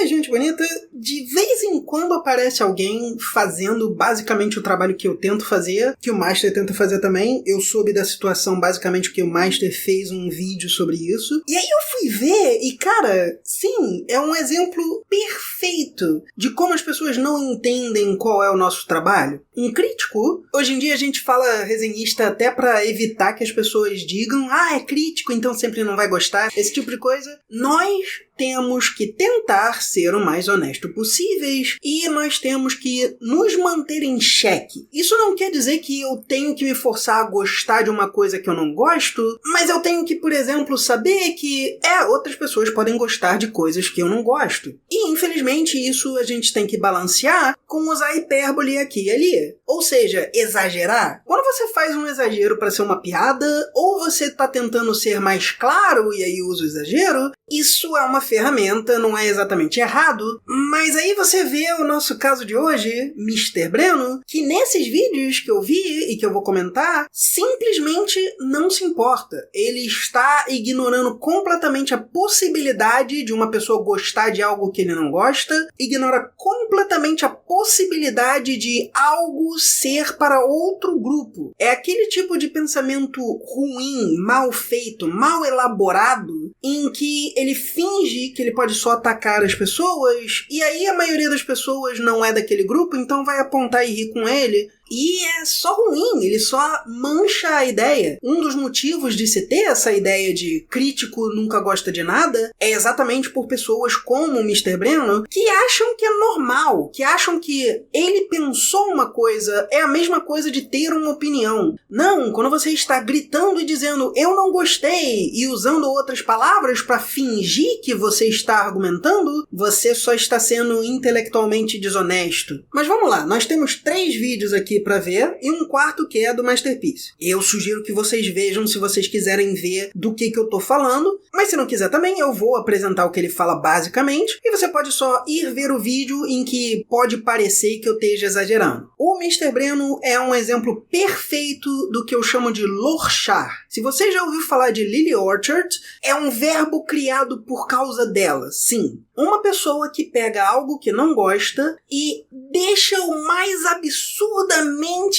Oi, gente bonita. De vez em quando aparece alguém fazendo basicamente o trabalho que eu tento fazer, que o Master tenta fazer também. Eu soube da situação basicamente porque o Master fez um vídeo sobre isso. E aí eu fui ver e, cara, sim, é um exemplo perfeito de como as pessoas não entendem qual é o nosso trabalho. Um crítico, hoje em dia a gente fala resenhista até pra evitar que as pessoas digam, é crítico, então sempre não vai gostar, esse tipo de coisa. Nós temos que tentar ser o mais honesto possíveis e nós temos que nos manter em xeque. Isso não quer dizer que eu tenho que me forçar a gostar de uma coisa que eu não gosto, mas eu tenho que, por exemplo, saber que outras pessoas podem gostar de coisas que eu não gosto. E, infelizmente, isso a gente tem que balancear com usar hipérbole aqui e ali. Ou seja, exagerar. Quando você faz um exagero para ser uma piada, ou você tá tentando ser mais claro e aí usa o exagero, isso é uma ferramenta, não é exatamente errado, mas aí você vê o nosso caso de hoje, Mr. Breno, que nesses vídeos que eu vi e que eu vou comentar, simplesmente não se importa. Ele está ignorando completamente a possibilidade de uma pessoa gostar de algo que ele não gosta, ignora completamente a possibilidade de algo ser para outro grupo. É aquele tipo de pensamento ruim, mal feito, mal elaborado, em que ele finge que ele pode só atacar as pessoas, e aí a maioria das pessoas não é daquele grupo, então vai apontar e rir com ele. E é só ruim, ele só mancha a ideia. Um dos motivos de se ter essa ideia de crítico nunca gosta de nada é exatamente por pessoas como o Mr. Breno que acham que é normal, que acham que ele pensou uma coisa é a mesma coisa de ter uma opinião. Não, quando você está gritando e dizendo eu não gostei e usando outras palavras para fingir que você está argumentando, você só está sendo intelectualmente desonesto. Mas vamos lá, nós temos 3 vídeos aqui pra ver, e um quarto que é do Masterpiece. Eu sugiro que vocês vejam se vocês quiserem ver do que eu tô falando, mas se não quiser também, eu vou apresentar o que ele fala basicamente, e você pode só ir ver o vídeo em que pode parecer que eu esteja exagerando. O Mr. Breno é um exemplo perfeito do que eu chamo de lorchar. Se você já ouviu falar de Lily Orchard, é um verbo criado por causa dela, sim. Uma pessoa que pega algo que não gosta e deixa o mais absurdamente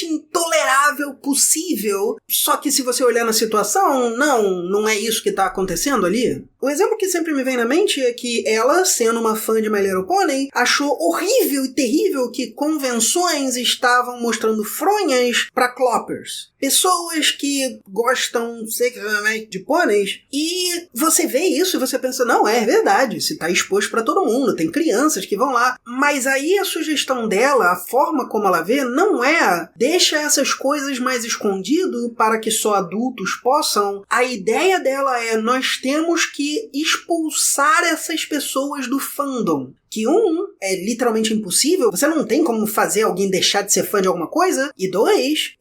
intolerável possível, só que se você olhar na situação, não é isso que está acontecendo ali. O exemplo que sempre me vem na mente é que ela, sendo uma fã de My Little Pony, achou horrível e terrível que convenções estavam mostrando fronhas para cloppers. Pessoas que gostam secretamente de pôneis, e você vê isso e você pensa, não, é verdade, se tá exposto para todo mundo, tem crianças que vão lá. Mas aí a sugestão dela, a forma como ela vê, não é deixa essas coisas mais escondido para que só adultos possam. A ideia dela é nós temos que expulsar essas pessoas do fandom. Que é literalmente impossível, você não tem como fazer alguém deixar de ser fã de alguma coisa, e 2,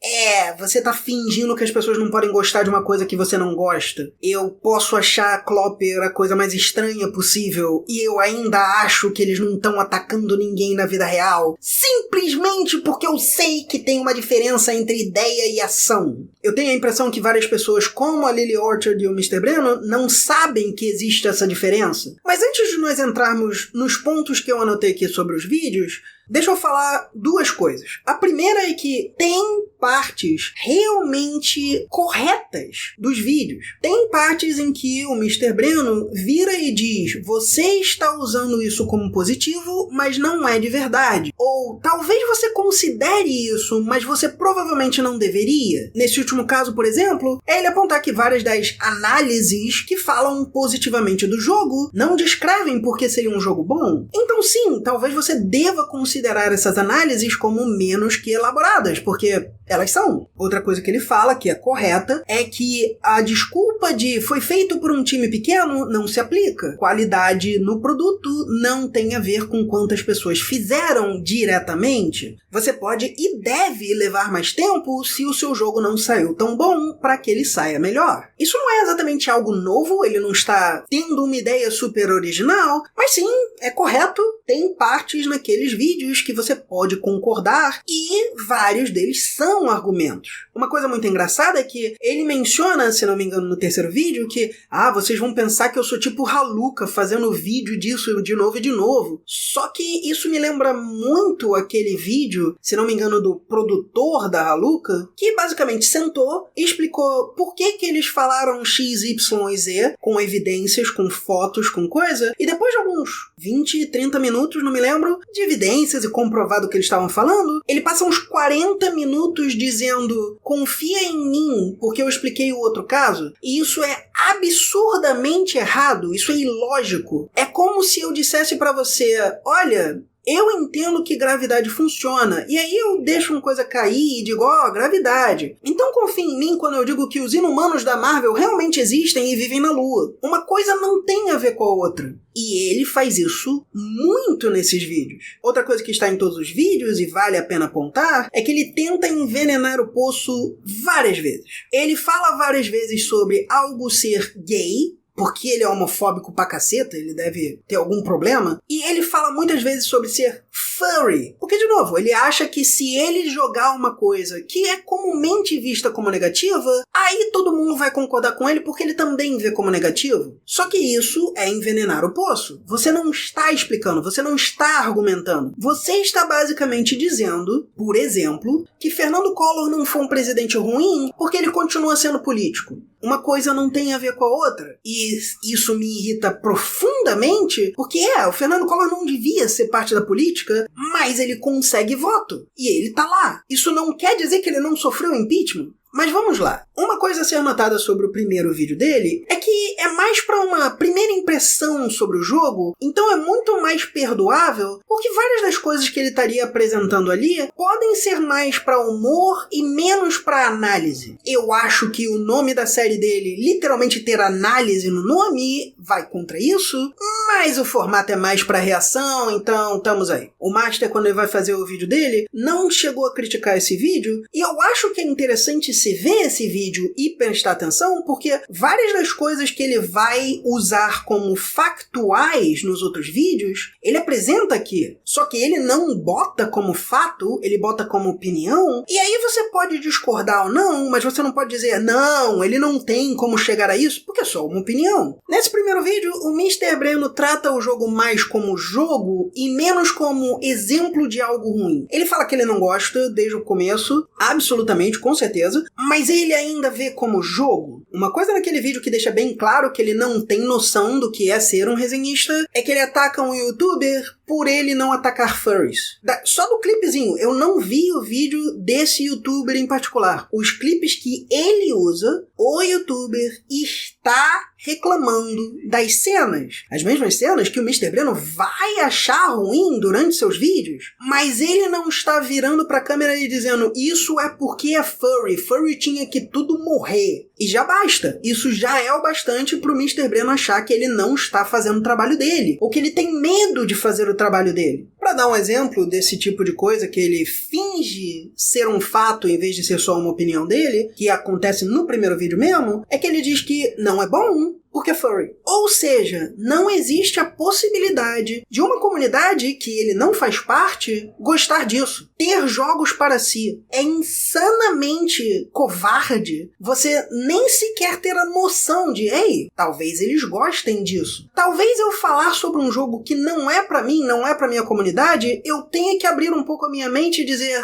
você tá fingindo que as pessoas não podem gostar de uma coisa que você não gosta. Eu posso achar Clopper a coisa mais estranha possível, e eu ainda acho que eles não estão atacando ninguém na vida real, simplesmente porque eu sei que tem uma diferença entre ideia e ação. Eu tenho a impressão que várias pessoas, como a Lily Orchard e o Mr. Breno, não sabem que existe essa diferença. Mas antes de nós entrarmos nos pontos que eu anotei aqui sobre os vídeos, deixa eu falar 2 coisas. A primeira é que tem partes realmente corretas dos vídeos. Tem partes em que o Mr. Breno vira e diz, você está usando isso como positivo, mas não é de verdade. Ou talvez você considere isso, mas você provavelmente não deveria. Nesse último caso, por exemplo, é ele apontar que várias das análises que falam positivamente do jogo não descrevem porque seria um jogo bom. Então sim, talvez você deva considerar essas análises como menos que elaboradas, porque elas são. Outra coisa que ele fala, que é correta, é que a desculpa de foi feito por um time pequeno não se aplica. Qualidade no produto não tem a ver com quantas pessoas fizeram diretamente. Você pode e deve levar mais tempo se o seu jogo não saiu tão bom para que ele saia melhor. Isso não é exatamente algo novo, ele não está tendo uma ideia super original, mas sim, é correto, tem partes naqueles vídeos que você pode concordar e vários deles são são argumentos. Uma coisa muito engraçada é que ele menciona, se não me engano, no terceiro vídeo, que vocês vão pensar que eu sou tipo Haluka, fazendo vídeo disso de novo e de novo. Só que isso me lembra muito aquele vídeo, se não me engano, do produtor da Haluka, que basicamente sentou e explicou por que eles falaram X, Y e Z, com evidências, com fotos, com coisa, e depois de alguns 20, 30 minutos, não me lembro, de evidências e comprovado o que eles estavam falando, ele passa uns 40 minutos dizendo: confia em mim, porque eu expliquei o outro caso, e isso é absurdamente errado, isso é ilógico. É como se eu dissesse pra você: olha, eu entendo que gravidade funciona, e aí eu deixo uma coisa cair e digo, gravidade. Então confia em mim quando eu digo que os inumanos da Marvel realmente existem e vivem na Lua. Uma coisa não tem a ver com a outra. E ele faz isso muito nesses vídeos. Outra coisa que está em todos os vídeos, e vale a pena apontar, é que ele tenta envenenar o poço várias vezes. Ele fala várias vezes sobre algo ser gay, porque ele é homofóbico pra caceta, ele deve ter algum problema. E ele fala muitas vezes sobre ser furry. Porque, de novo, ele acha que se ele jogar uma coisa que é comumente vista como negativa, aí todo mundo vai concordar com ele porque ele também vê como negativo. Só que isso é envenenar o poço. Você não está explicando, você não está argumentando. Você está basicamente dizendo, por exemplo, que Fernando Collor não foi um presidente ruim porque ele continua sendo político. Uma coisa não tem a ver com a outra. E isso me irrita profundamente, porque o Fernando Collor não devia ser parte da política, mas ele consegue voto. E ele tá lá. Isso não quer dizer que ele não sofreu impeachment. Mas vamos lá. Uma coisa a ser notada sobre o primeiro vídeo dele é que é mais para uma primeira impressão sobre o jogo, então é muito mais perdoável, porque várias das coisas que ele estaria apresentando ali podem ser mais para humor e menos para análise. Eu acho que o nome da série dele, literalmente ter análise no nome, vai contra isso, mas o formato é mais para reação, então estamos aí. O Master, quando ele vai fazer o vídeo dele, não chegou a criticar esse vídeo, e eu acho que é interessante se ver esse vídeo e prestar atenção, porque várias das coisas que ele vai usar como factuais nos outros vídeos, ele apresenta aqui. Só que ele não bota como fato, ele bota como opinião, e aí você pode discordar ou não, mas você não pode dizer, não, ele não tem como chegar a isso, porque é só uma opinião. Nesse primeiro vídeo, o Mr. Breno trata o jogo mais como jogo e menos como exemplo de algo ruim. Ele fala que ele não gosta desde o começo, absolutamente, com certeza, mas ele ainda vê como jogo. Uma coisa naquele vídeo que deixa bem claro que ele não tem noção do que é ser um resenhista é que ele ataca um youtuber por ele não atacar furries. Só do clipezinho, eu não vi o vídeo desse youtuber em particular. Os clipes que ele usa, o youtuber está reclamando das cenas. As mesmas cenas que o Mr. Breno vai achar ruim durante seus vídeos, mas ele não está virando pra câmera e dizendo isso é porque é furry. Furry tinha que tudo morrer. E já basta. Isso já é o bastante pro Mr. Breno achar que ele não está fazendo o trabalho dele, ou que ele tem medo de fazer o trabalho dele. Pra dar um exemplo desse tipo de coisa que ele finge ser um fato em vez de ser só uma opinião dele, que acontece no primeiro vídeo mesmo, é que ele diz que não é bom porque é furry. Ou seja, não existe a possibilidade de uma comunidade que ele não faz parte gostar disso. Ter jogos para si. É insanamente covarde você nem sequer ter a noção de, ei, talvez eles gostem disso. Talvez eu falar sobre um jogo que não é pra mim, não é pra minha comunidade, eu tenha que abrir um pouco a minha mente e dizer,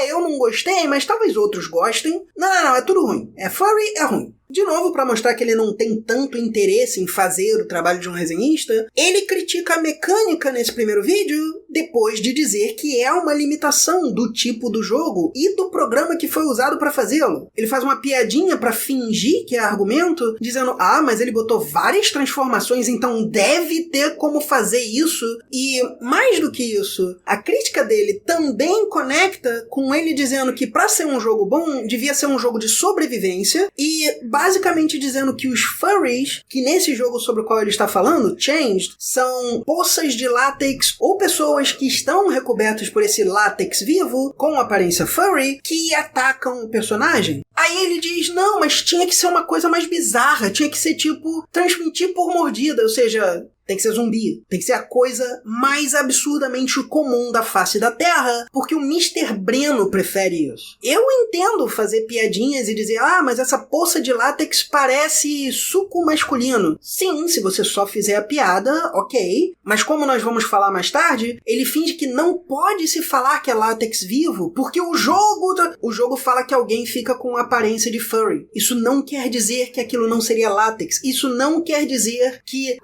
eu não gostei, mas talvez outros gostem. Não, é tudo ruim. É furry, é ruim. De novo, para mostrar que ele não tem tanto interesse em fazer o trabalho de um resenhista, ele critica a mecânica nesse primeiro vídeo, depois de dizer que é uma limitação do tipo do jogo e do programa que foi usado para fazê-lo. Ele faz uma piadinha para fingir que é argumento, dizendo, mas ele botou várias transformações, então deve ter como fazer isso. E mais do que isso, a crítica dele também conecta com ele dizendo que para ser um jogo bom, devia ser um jogo de sobrevivência e basicamente dizendo que os furries, que nesse jogo sobre o qual ele está falando, Changed, são poças de látex ou pessoas que estão recobertas por esse látex vivo, com aparência furry, que atacam o personagem. Aí ele diz, não, mas tinha que ser uma coisa mais bizarra, tinha que ser tipo, transmitir por mordida, ou seja, tem que ser zumbi, tem que ser a coisa mais absurdamente comum da face da Terra, porque o Mr. Breno prefere isso. Eu entendo fazer piadinhas e dizer, mas essa poça de látex parece suco masculino. Sim, se você só fizer a piada, ok, mas como nós vamos falar mais tarde, ele finge que não pode se falar que é látex vivo, porque o jogo fala que alguém fica com aparência de furry. Isso não quer dizer que aquilo não seria látex. Isso não quer dizer que,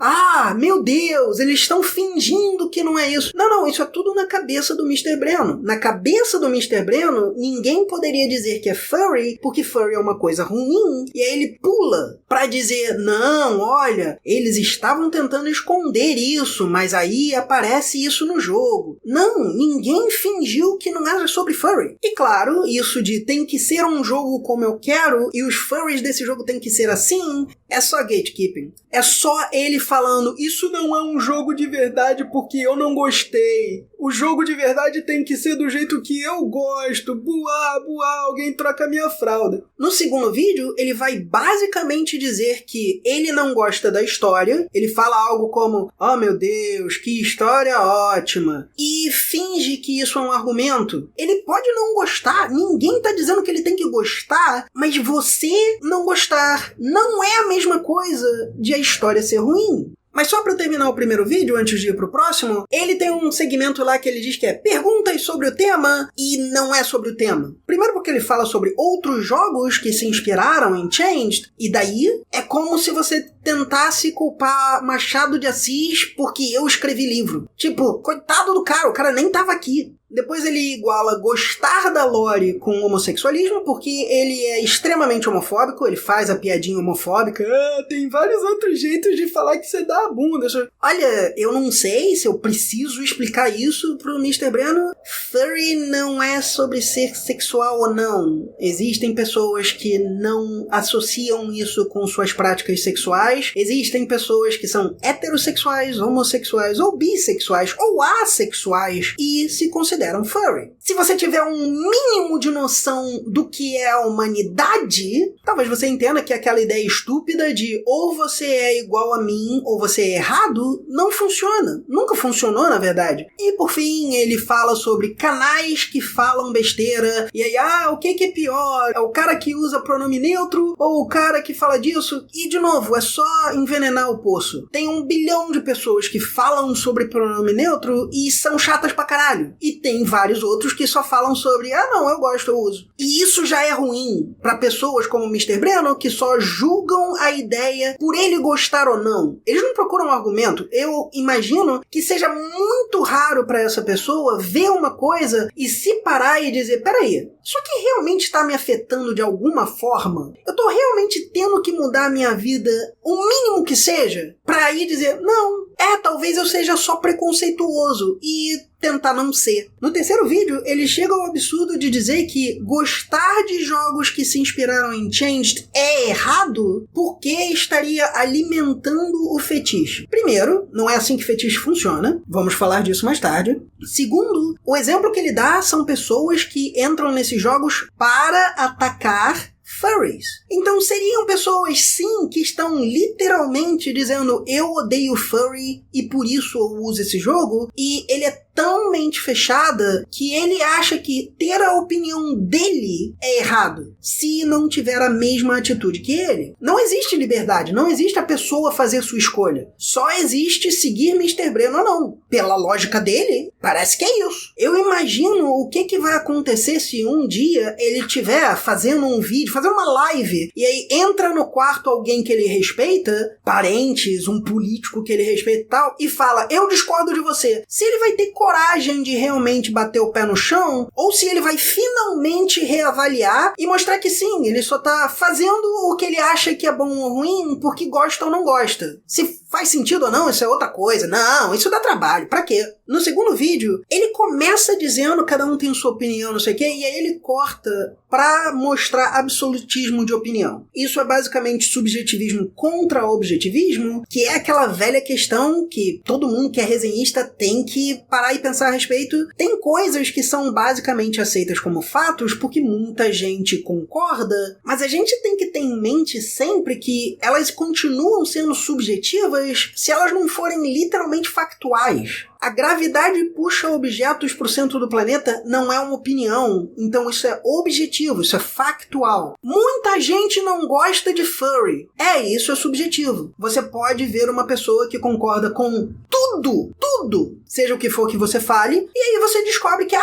meu Deus, eles estão fingindo que não é isso. Não, isso é tudo na cabeça do Mr. Breno. Na cabeça do Mr. Breno, ninguém poderia dizer que é furry, porque furry é uma coisa ruim, e aí ele pula pra dizer, não, olha, eles estavam tentando esconder isso, mas aí aparece isso no jogo. Não, ninguém fingiu que não era sobre furry. E claro, isso de tem que ser um jogo como eu quero, e os furries desse jogo tem que ser assim, é só gatekeeping. É só ele falando, isso não é um jogo de verdade porque eu não gostei. O jogo de verdade tem que ser do jeito que eu gosto. Buá, alguém troca minha fralda. No segundo vídeo, ele vai basicamente dizer que ele não gosta da história. Ele fala algo como, oh meu Deus, que história ótima. E finge que isso é um argumento. Ele pode não gostar, ninguém tá dizendo que ele tem que gostar, mas você não gostar não é a mesma coisa de a história ser ruim. Mas só para terminar o primeiro vídeo, antes de ir pro próximo, ele tem um segmento lá que ele diz que é perguntas sobre o tema e não é sobre o tema. Primeiro porque ele fala sobre outros jogos que se inspiraram em Changed, e daí é como se você tentasse culpar Machado de Assis porque eu escrevi livro. Tipo, coitado do cara, o cara nem tava aqui. Depois ele iguala gostar da lore com homossexualismo, porque ele é extremamente homofóbico, ele faz a piadinha homofóbica. Tem vários outros jeitos de falar que você dá a bunda. Olha, eu não sei se eu preciso explicar isso pro Mr. Breno. Furry não é sobre ser sexual ou não. Existem pessoas que não associam isso com suas práticas sexuais. Existem pessoas que são heterossexuais, homossexuais ou bissexuais ou assexuais e se consideram furry. Se você tiver um mínimo de noção do que é a humanidade, talvez você entenda que aquela ideia estúpida de ou você é igual a mim ou você é errado, não funciona. Nunca funcionou, na verdade. E por fim, ele fala sobre canais que falam besteira. E aí, o que é pior? É o cara que usa pronome neutro ou o cara que fala disso? E, de novo, é só envenenar o poço. Tem 1 bilhão de pessoas que falam sobre pronome neutro e são chatas pra caralho. E tem vários outros que só falam sobre, não, eu gosto, eu uso. E isso já é ruim pra pessoas como o Mr. Breno, que só julgam a ideia por ele gostar ou não. Eles não procuram um argumento. Eu imagino que seja muito raro pra essa pessoa ver uma coisa e se parar e dizer, peraí, isso aqui realmente está me afetando de alguma forma? Eu tô realmente tendo que mudar a minha vida, o mínimo que seja, pra aí dizer, não, talvez eu seja só preconceituoso e tentar não ser. No terceiro vídeo, ele chega ao absurdo de dizer que gostar de jogos que se inspiraram em Changed é errado porque estaria alimentando o fetiche. Primeiro, não é assim que fetiche funciona. Vamos falar disso mais tarde. Segundo, o exemplo que ele dá são pessoas que entram nesses jogos para atacar furries. Então seriam pessoas, sim, que estão literalmente dizendo eu odeio furry e por isso eu uso esse jogo, e ele é tão mente fechada que ele acha que ter a opinião dele é errado se não tiver a mesma atitude que ele. Não existe liberdade, não existe a pessoa fazer sua escolha. Só existe seguir Mr. Breno ou não. Pela lógica dele, parece que é isso. Eu imagino o que vai acontecer se um dia ele estiver fazendo um vídeo, fazendo uma live, e aí entra no quarto alguém que ele respeita, parentes, um político que ele respeita e tal, e fala, eu discordo de você. Se ele vai ter coragem de realmente bater o pé no chão, ou se ele vai finalmente reavaliar e mostrar que sim, ele só tá fazendo o que ele acha que é bom ou ruim porque gosta ou não gosta. Se faz sentido ou não, isso é outra coisa. Não, isso dá trabalho. Pra quê? No segundo vídeo, ele começa dizendo cada um tem sua opinião, não sei o quê, e aí ele corta pra mostrar absolutamente absolutismo de opinião. Isso é basicamente subjetivismo contra objetivismo, que é aquela velha questão que todo mundo que é resenhista tem que parar e pensar a respeito. Tem coisas que são basicamente aceitas como fatos porque muita gente concorda, mas a gente tem que ter em mente sempre que elas continuam sendo subjetivas se elas não forem literalmente factuais. A gravidade puxa objetos para o centro do planeta não é uma opinião, então isso é objetivo, isso é factual. Muita gente não gosta de furry. Isso é subjetivo. Você pode ver uma pessoa que concorda com tudo, seja o que for que você fale, e aí você descobre que,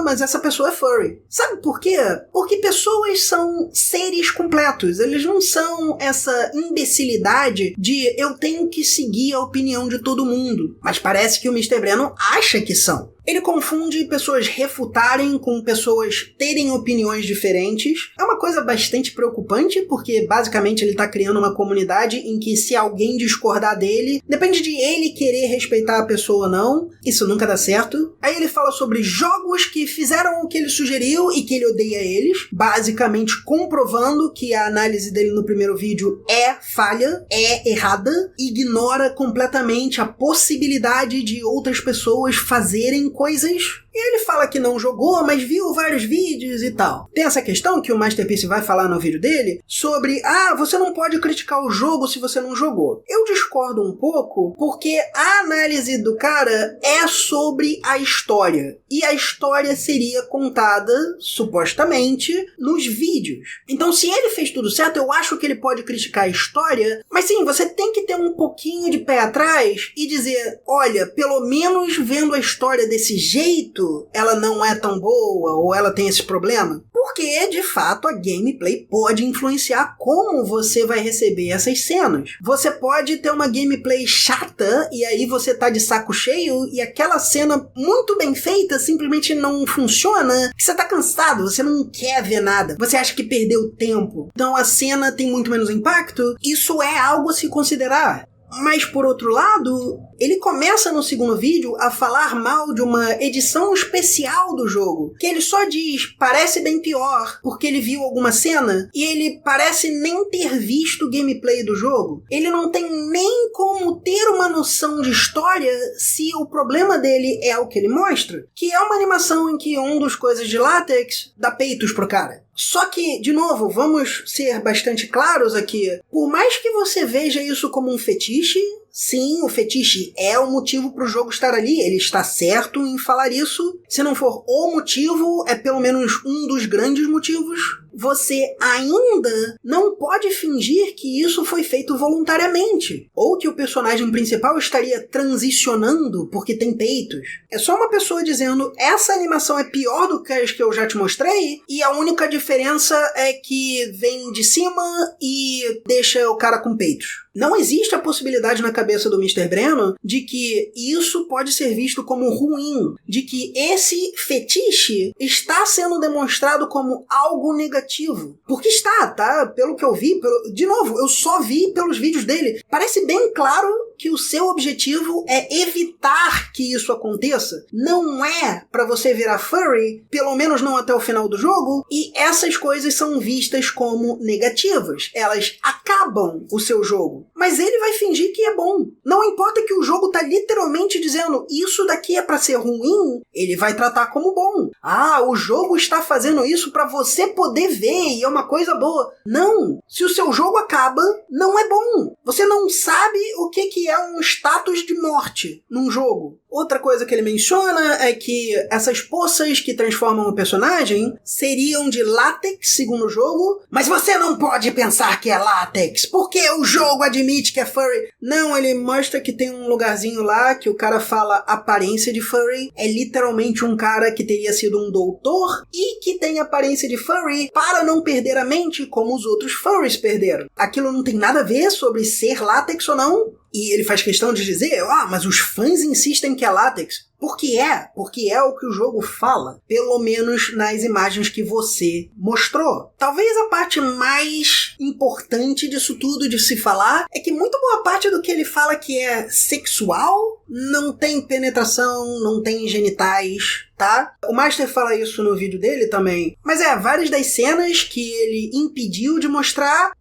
mas essa pessoa é furry. Sabe por quê? Porque pessoas são seres completos, eles não são essa imbecilidade de eu tenho que seguir a opinião de todo mundo. Mas parece que o Mr. Breno acha que são. Ele confunde pessoas refutarem com pessoas terem opiniões diferentes. É uma coisa bastante preocupante, porque basicamente ele está criando uma comunidade em que se alguém discordar dele, depende de ele querer respeitar a pessoa ou não. Isso nunca dá certo. Aí ele fala sobre jogos que fizeram o que ele sugeriu e que ele odeia eles, basicamente comprovando que a análise dele no primeiro vídeo é falha, é errada, ignora completamente a possibilidade de outras pessoas fazerem coisas. E ele fala que não jogou, mas viu vários vídeos e tal. Tem essa questão que o Masterpiece vai falar no vídeo dele sobre, você não pode criticar o jogo se você não jogou. Eu discordo um pouco, porque a análise do cara é sobre a história. E a história seria contada, supostamente, nos vídeos. Então, se ele fez tudo certo, eu acho que ele pode criticar a história, mas sim, você tem que ter um pouquinho de pé atrás e dizer, olha, pelo menos vendo a história desse jeito, ela não é tão boa ou ela tem esse problema. Porque, de fato, a gameplay pode influenciar como você vai receber essas cenas. Você pode ter uma gameplay chata e aí você tá de saco cheio e aquela cena muito bem feita simplesmente não funciona. Você tá cansado, você não quer ver nada. Você acha que perdeu tempo. Então a cena tem muito menos impacto. Isso é algo a se considerar. Mas, por outro lado, ele começa no segundo vídeo a falar mal de uma edição especial do jogo, que ele só diz, parece bem pior, porque ele viu alguma cena, e ele parece nem ter visto o gameplay do jogo. Ele não tem nem como ter uma noção de história se o problema dele é o que ele mostra, que é uma animação em que um dos coisas de látex dá peitos pro cara. Só que, de novo, vamos ser bastante claros aqui. Por mais que você veja isso como um fetiche, sim, o fetiche é o motivo para o jogo estar ali. Ele está certo em falar isso. Se não for o motivo, é pelo menos um dos grandes motivos. Você ainda não pode fingir que isso foi feito voluntariamente. Ou que o personagem principal estaria transicionando porque tem peitos. É só uma pessoa dizendo, essa animação é pior do que as que eu já te mostrei, e a única diferença é que vem de cima e deixa o cara com peitos. Não existe a possibilidade na cabeça do Mr. Breno de que isso pode ser visto como ruim, de que esse fetiche está sendo demonstrado como algo negativo. Porque está, tá? Pelo que eu vi, de novo, eu só vi pelos vídeos dele. Parece bem claro que o seu objetivo é evitar que isso aconteça. Não é pra você virar furry, pelo menos não até o final do jogo, e essas coisas são vistas como negativas. Elas acabam o seu jogo. Mas ele vai fingir que é bom. Não importa que o jogo tá literalmente dizendo isso daqui é pra ser ruim, ele vai tratar como bom. O jogo está fazendo isso pra você poder ver e é uma coisa boa. Não! Se o seu jogo acaba, não é bom. Você não sabe o que é um status de morte num jogo. Outra coisa que ele menciona é que essas poças que transformam o personagem seriam de látex, segundo o jogo, mas você não pode pensar que é látex, porque o jogo admite que é furry. Não, ele mostra que tem um lugarzinho lá que o cara fala aparência de furry. É literalmente um cara que teria sido um doutor e que tem aparência de furry para não perder a mente como os outros furries perderam. Aquilo não tem nada a ver sobre ser látex ou não. E ele faz questão de dizer, mas os fãs insistem que é látex. Porque é o que o jogo fala, pelo menos nas imagens que você mostrou. Talvez a parte mais importante disso tudo de se falar é que muito boa parte do que ele fala que é sexual não tem penetração, não tem genitais. tá? O Master fala isso no vídeo dele também. Mas várias das cenas que ele impediu de mostrar,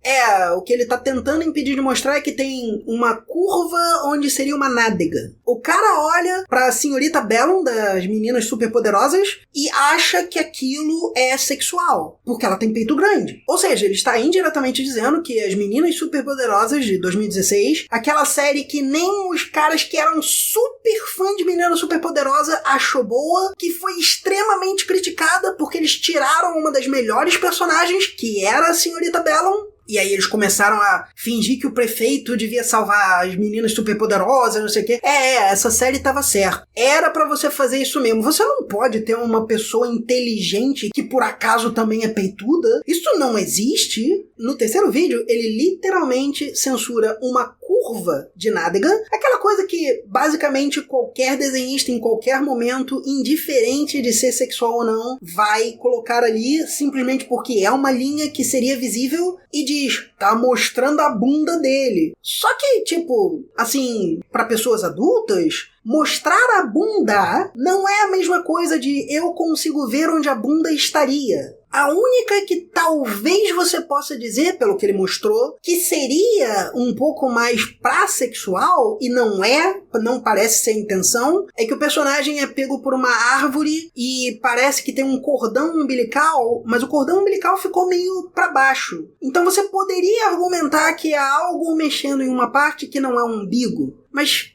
o que ele tá tentando impedir de mostrar é que tem uma curva onde seria uma nádega. O cara olha pra senhorita Bellum, das meninas superpoderosas, e acha que aquilo é sexual, porque ela tem peito grande. Ou seja, ele está indiretamente dizendo que as meninas superpoderosas de 2016, aquela série que nem os caras que eram super fã de Menina Superpoderosa achou boa, que foi extremamente criticada porque eles tiraram uma das melhores personagens, que era a senhorita Bellum. E aí eles começaram a fingir que o prefeito devia salvar as meninas superpoderosas, não sei o quê. Essa série tava certa. Era pra você fazer isso mesmo. Você não pode ter uma pessoa inteligente que por acaso também é peituda. Isso não existe. No terceiro vídeo, ele literalmente censura uma curva de nádega. Aquela coisa que basicamente qualquer desenhista em qualquer momento, indiferente de ser sexual ou não, vai colocar ali simplesmente porque é uma linha que seria visível e diz, tá mostrando a bunda dele. Só que, tipo, assim, pra pessoas adultas, mostrar a bunda não é a mesma coisa de eu consigo ver onde a bunda estaria. A única que talvez você possa dizer, pelo que ele mostrou, que seria um pouco mais prassexual, e não parece ser a intenção, é que o personagem é pego por uma árvore e parece que tem um cordão umbilical, mas o cordão umbilical ficou meio pra baixo. Então você poderia argumentar que há algo mexendo em uma parte que não é um umbigo. Mas,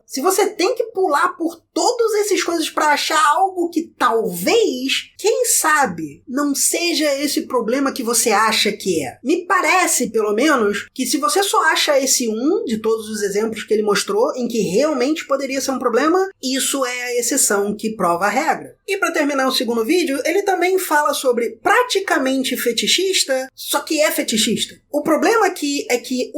se você tem que pular por todas essas coisas pra achar algo que talvez, quem sabe, não seja esse problema que você acha que é. Me parece, pelo menos, que se você só acha esse de todos os exemplos que ele mostrou, em que realmente poderia ser um problema, isso é a exceção que prova a regra. E pra terminar o segundo vídeo, ele também fala sobre praticamente fetichista, só que é fetichista. O problema aqui é que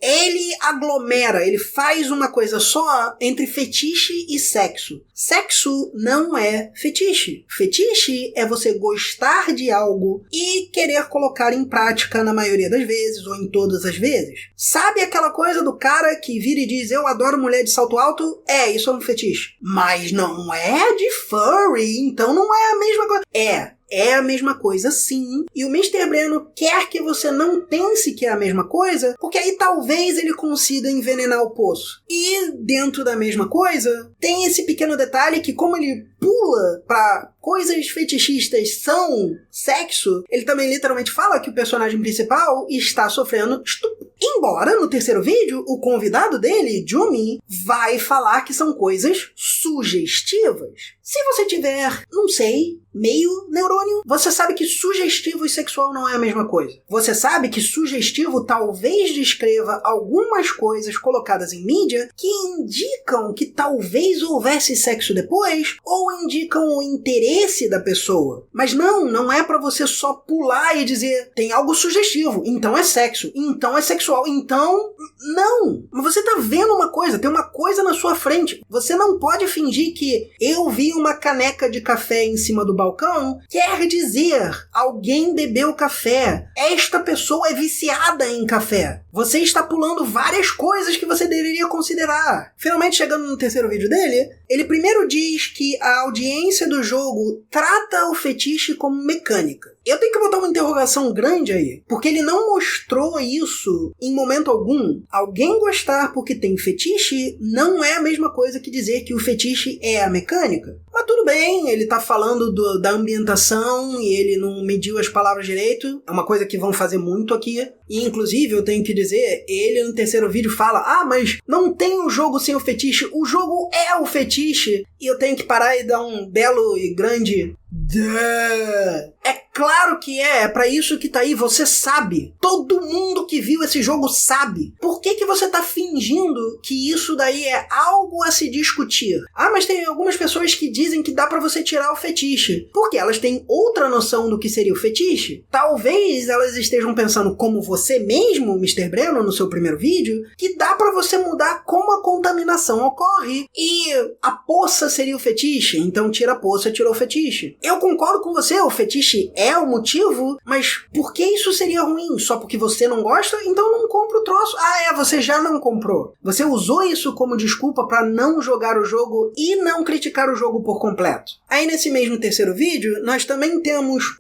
ele aglomera, ele faz uma coisa só entre fetiche e sexo. Sexo não é fetiche. Fetiche é você gostar de algo e querer colocar em prática na maioria das vezes ou em todas as vezes. Sabe aquela coisa do cara que vira e diz, eu adoro mulher de salto alto? Isso é um fetiche. Mas não é de furry, então não é a mesma coisa. É a mesma coisa, sim. E o Mr. Breno quer que você não pense que é a mesma coisa, porque aí talvez ele consiga envenenar o poço. E dentro da mesma coisa, tem esse pequeno detalhe que, como ele pula pra coisas fetichistas são sexo, ele também literalmente fala que o personagem principal está sofrendo estupro. Embora, no terceiro vídeo, o convidado dele, Jumi, vai falar que são coisas sugestivas. Se você tiver, não sei, meio neurônio, você sabe que sugestivo e sexual não é a mesma coisa. Você sabe que sugestivo talvez descreva algumas coisas colocadas em mídia que indicam que talvez houvesse sexo depois, ou indicam o interesse da pessoa. Mas não é pra você só pular e dizer, tem algo sugestivo, então é sexo, então é sexual, então... Não! Mas você tá vendo uma coisa, tem uma coisa na sua frente. Você não pode fingir que eu vi uma caneca de café em cima do balcão, quer dizer, alguém bebeu café. Esta pessoa é viciada em café. Você está pulando várias coisas que você deveria considerar. Finalmente, chegando no terceiro vídeo dele, ele primeiro diz que a audiência do jogo trata o fetiche como mecânica. Eu tenho que botar uma interrogação grande aí, porque ele não mostrou isso em momento algum. Alguém gostar porque tem fetiche não é a mesma coisa que dizer que o fetiche é a mecânica. Mas tudo bem, ele tá falando da ambientação e ele não mediu as palavras direito. É uma coisa que vão fazer muito aqui. E inclusive, eu tenho que dizer, ele no terceiro vídeo fala, mas não tem um jogo sem o fetiche, o jogo é o fetiche. E eu tenho que parar e dar um belo e grande... Duh. É claro que é pra isso que tá aí, você sabe. Todo mundo que viu esse jogo sabe. Por que você tá fingindo que isso daí é algo a se discutir? Mas tem algumas pessoas que dizem que dá pra você tirar o fetiche, porque elas têm outra noção do que seria o fetiche. Talvez elas estejam pensando, como você mesmo, Mr. Breno, no seu primeiro vídeo, que dá pra você mudar como a contaminação ocorre. E a poça seria o fetiche, então tira a poça, tirou o fetiche. Eu concordo com você, o fetiche é é o motivo, mas por que isso seria ruim? Só porque você não gosta? Então não compra o troço. Você já não comprou. Você usou isso como desculpa pra não jogar o jogo e não criticar o jogo por completo. Aí nesse mesmo terceiro vídeo, nós também temos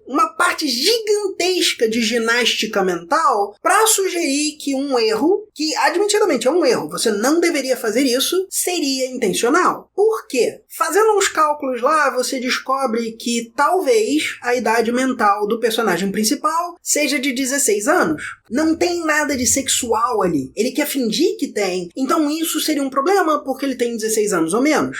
uma parte gigantesca de ginástica mental pra sugerir que um erro, que admitidamente é um erro, você não deveria fazer isso, seria intencional. Por quê? Fazendo uns cálculos lá, você descobre que talvez a idade mental do personagem principal seja de 16 anos. Não tem nada de sexual ali. Ele quer fingir que tem. Então isso seria um problema porque ele tem 16 anos ou menos.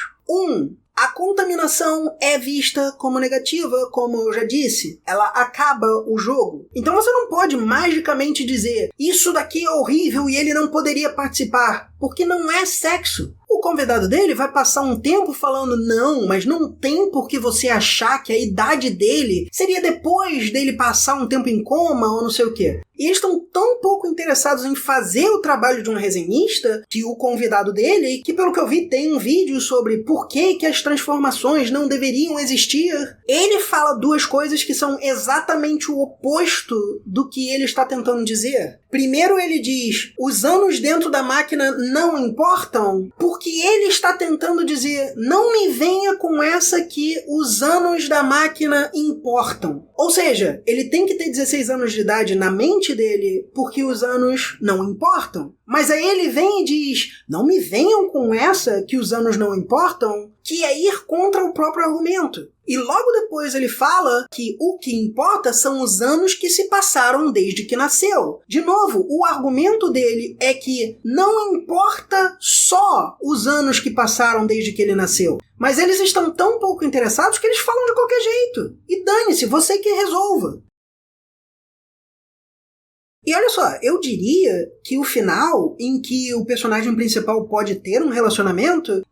A contaminação é vista como negativa, como eu já disse. Ela acaba o jogo. Então você não pode magicamente dizer isso daqui é horrível e ele não poderia participar, porque não é sexo. O convidado dele vai passar um tempo falando não, mas não tem por que você achar que a idade dele seria depois dele passar um tempo em coma ou não sei o quê. E eles estão tão pouco interessados em fazer o trabalho de um resenhista que o convidado dele, que pelo que eu vi tem um vídeo sobre por que as transformações não deveriam existir. Ele fala duas coisas que são exatamente o oposto do que ele está tentando dizer. Primeiro ele diz, os anos dentro da máquina não importam, porque ele está tentando dizer, não me venha com essa que os anos da máquina importam. Ou seja, ele tem que ter 16 anos de idade na mente dele, porque os anos não importam. Mas aí ele vem e diz, não me venham com essa que os anos não importam, que é ir contra o próprio argumento. E logo depois ele fala que o que importa são os anos que se passaram desde que nasceu. De novo, o argumento dele é que não importa só os anos que passaram desde que ele nasceu. Mas eles estão tão pouco interessados que eles falam de qualquer jeito. E dane-se, você que resolva. E olha só, eu diria que o final, em que o personagem principal pode ter um relacionamento,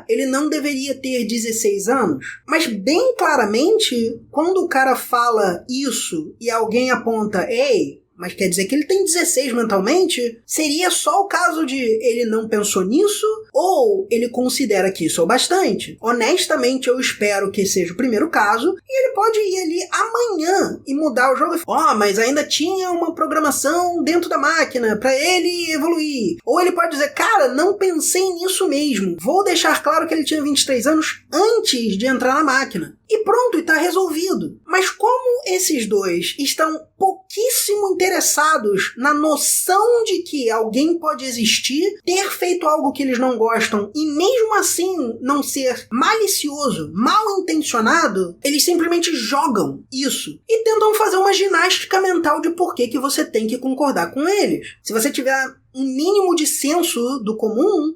ele não deveria ter 16 anos. Mas bem claramente, quando o cara fala isso e alguém aponta, ei, mas quer dizer que ele tem 16 mentalmente, seria só o caso de ele não pensou nisso ou ele considera que isso é o bastante. Honestamente, eu espero que seja o primeiro caso e ele pode ir ali amanhã e mudar o jogo. Mas ainda tinha uma programação dentro da máquina para ele evoluir. Ou ele pode dizer, cara, não pensei nisso mesmo. Vou deixar claro que ele tinha 23 anos antes de entrar na máquina. E pronto, e tá resolvido. Mas como esses dois estão pouquíssimo interessados na noção de que alguém pode existir, ter feito algo que eles não gostam e mesmo assim não ser malicioso, mal intencionado, eles simplesmente jogam isso e tentam fazer uma ginástica mental de por que você tem que concordar com eles. Se você tiver um mínimo de senso do comum,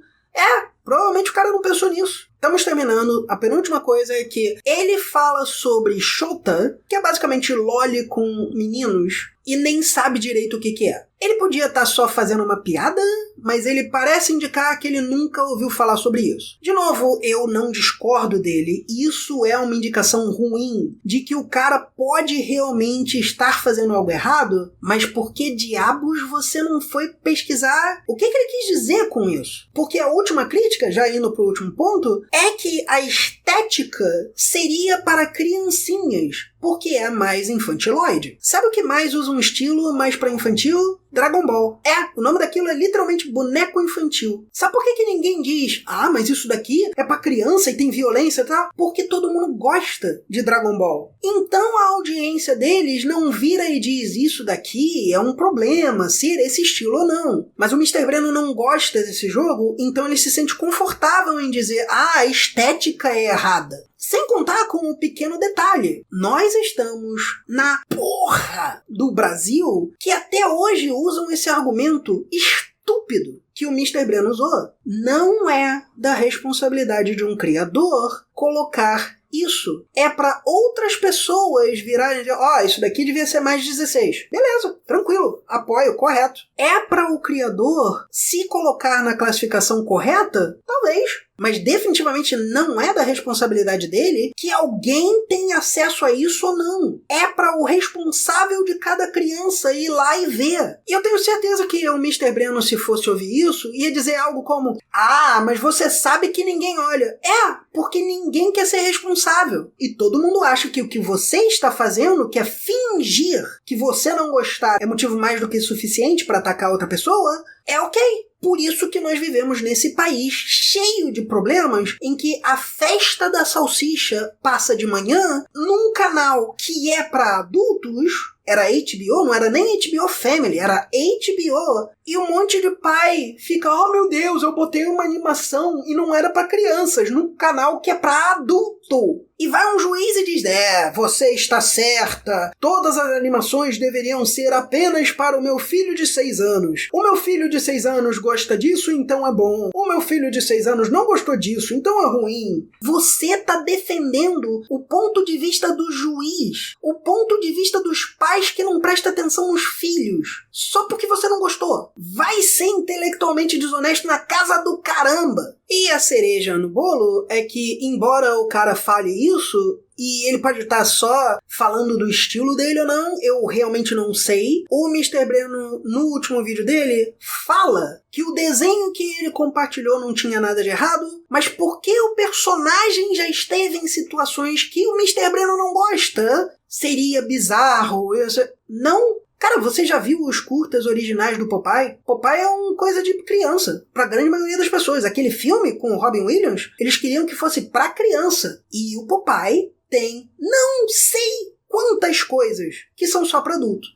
provavelmente o cara não pensou nisso. Estamos terminando. A penúltima coisa é que ele fala sobre Shota, que é basicamente loli com meninos, e nem sabe direito o que é. Ele podia estar só fazendo uma piada, mas ele parece indicar que ele nunca ouviu falar sobre isso. De novo, eu não discordo dele. Isso é uma indicação ruim de que o cara pode realmente estar fazendo algo errado, mas por que diabos você não foi pesquisar o que ele quis dizer com isso? Porque a última crítica, já indo para o último ponto, é que a estética seria para criancinhas, porque é mais infantiloide. Sabe o que mais usa um estilo mais para infantil? Dragon Ball. O nome daquilo é literalmente boneco infantil. Sabe por que ninguém diz, mas isso daqui é pra criança e tem violência e tal? Porque todo mundo gosta de Dragon Ball. Então a audiência deles não vira e diz, isso daqui é um problema, ser esse estilo ou não. Mas o Mr. Breno não gosta desse jogo, então ele se sente confortável em dizer, a estética é errada. Sem contar com um pequeno detalhe. Nós estamos na porra do Brasil que até hoje usam esse argumento estúpido que o Mr. Breno usou. Não é da responsabilidade de um criador colocar isso. É para outras pessoas virarem e dizer, isso daqui devia ser mais 16. Beleza, tranquilo, apoio, correto. É para o criador se colocar na classificação correta? Talvez. mas definitivamente não é da responsabilidade dele que alguém tenha acesso a isso ou não. É para o responsável de cada criança ir lá e ver. E eu tenho certeza que o Mr. Breno, se fosse ouvir isso, ia dizer algo como: ah, mas você sabe que ninguém olha. Porque ninguém quer ser responsável. E todo mundo acha que o que você está fazendo, que é fingir que você não gostar, é motivo mais do que suficiente para atacar outra pessoa, é ok. Por isso que nós vivemos nesse país cheio de problemas em que a festa da salsicha passa de manhã num canal que é para adultos. Era HBO, não era nem HBO Family, era HBO. E um monte de pai fica: oh meu Deus, eu botei uma animação e não era para crianças, num canal que é para adulto. E vai um juiz e diz: você está certa, todas as animações deveriam ser apenas para o meu filho de 6 anos. O meu filho de 6 anos gosta disso, então é bom. O meu filho de 6 anos não gostou disso, então é ruim. Você está defendendo o ponto de vista do juiz, o ponto de vista dos pais que não prestam atenção nos filhos, só porque você não gostou. Vai ser intelectualmente desonesto na casa do caramba. E a cereja no bolo é que, embora o cara fale isso, e ele pode estar só falando do estilo dele ou não, eu realmente não sei. O Mr. Breno, no último vídeo dele, fala que o desenho que ele compartilhou não tinha nada de errado, mas porque o personagem já esteve em situações que o Mr. Breno não gosta, seria bizarro. Não. Cara, você já viu os curtas originais do Popeye? Popeye é uma coisa de criança, pra grande maioria das pessoas. Aquele filme com o Robin Williams, eles queriam que fosse pra criança. E o Popeye tem não sei quantas coisas que são só pra adulto.